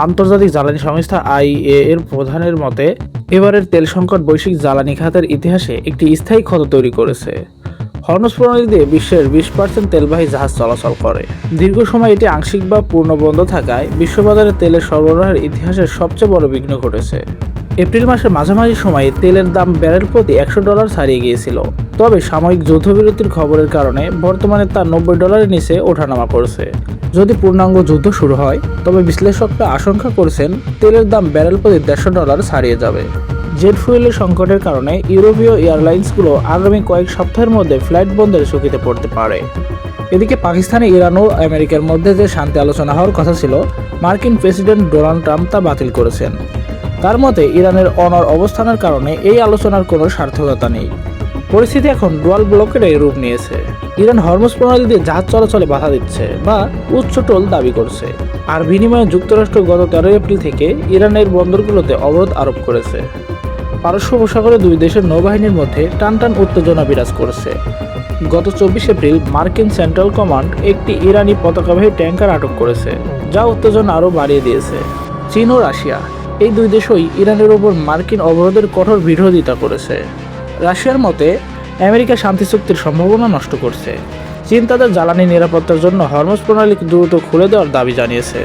আন্তর্জাতিক জ্বালানি সংস্থা আইইএ এর প্রধানের মতে, এবারের তেল সংকট বৈশ্বিক জ্বালানি খাতের ইতিহাসে একটি স্থায়ী ক্ষত তৈরি করেছে। হরমুজ প্রণালী দিয়ে বিশ্বের 20% তেলবাহী জাহাজ চলাচল করে। দীর্ঘ সময় এটি আংশিক বা পূর্ণ বন্ধ থাকায় বিশ্ববাজারে তেলের সরবরাহের ইতিহাসের সবচেয়ে বড় বিঘ্ন ঘটেছে। এপ্রিল মাসের মাঝামাঝি সময়ে তেলের দাম ব্যারেল প্রতি $100 ছাড়িয়ে গিয়েছিল। তবে সাময়িক যুদ্ধবিরতির খবরের কারণে বর্তমানে তা $90 নিচে ওঠানামা করছে। যদি পূর্ণাঙ্গ যুদ্ধ শুরু হয়, তবে বিশ্লেষকরা আশঙ্কা করছেন তেলের দাম ব্যারেল প্রতি $150 ছাড়িয়ে যাবে। জেট ফুয়েলের সংকটের কারণে ইউরোপীয় এয়ারলাইন্সগুলো আগামী কয়েক সপ্তাহের মধ্যে ফ্লাইট বন্ধের ঝুঁকিতে পড়তে পারে। এদিকে পাকিস্তানে ইরান ও আমেরিকার মধ্যে যে শান্তি আলোচনা হওয়ার কথা ছিল, মার্কিন প্রেসিডেন্ট ডোনাল্ড ট্রাম্প তা বাতিল করেছেন। তার মতে, ইরানের অনড় অবস্থানের কারণে এই আলোচনার কোনো সার্থকতা নেই। পরিস্থিতি এখন ডুয়াল ব্লকের রূপ নিয়েছে। ইরান হরমুজ প্রণালী দিয়ে জাহাজ চলাচলে বাধা দিচ্ছে বা উচ্চ টোল দাবি করছে, আর বিনিময়ে যুক্তরাষ্ট্র গত 13 এপ্রিল থেকে ইরানের বন্দরগুলোতে অবরোধ আরোপ করেছে। পারস্য উপসাগরে দুই দেশের নৌবাহিনীর মধ্যে টানটান উত্তেজনা বিরাজ করছে। গত 24 এপ্রিল মার্কিন সেন্ট্রাল কমান্ড একটি ইরানি পতাকাবাহী ট্যাঙ্কার আটক করেছে, যা উত্তেজনা আরও বাড়িয়ে দিয়েছে। চীন ও রাশিয়া এই দুই দেশই ইরানের ওপর মার্কিন অবরোধের কঠোর বিরোধিতা করেছে। রাশিয়ার মতে, আমেরিকা শান্তি চুক্তির সম্ভাবনা নষ্ট করছে। চীন তাদের জ্বালানি নিরাপত্তার জন্য হরমুজ প্রণালী দ্রুত খুলে দেওয়ার দাবি জানিয়েছে।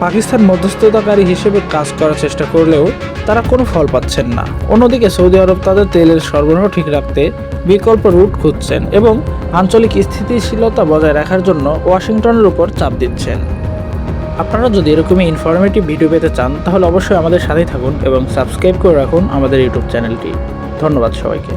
পাকিস্তান মধ্যস্থতাকারী হিসেবে কাজ করার চেষ্টা করলেও তারা কোনো ফল পাচ্ছেন না। অন্যদিকে সৌদি আরব তাদের তেলের সরবরাহ ঠিক রাখতে বিকল্প রুট খুঁজছেন এবং আঞ্চলিক স্থিতিশীলতা বজায় রাখার জন্য ওয়াশিংটনের উপর চাপ দিচ্ছেন। আপনারা যদি এরকমই ইনফরমেটিভ ভিডিও পেতে চান, তাহলে অবশ্যই আমাদের সাথেই থাকুন এবং সাবস্ক্রাইব করে রাখুন আমাদের ইউটিউব চ্যানেলটি। ধন্যবাদ সবাইকে।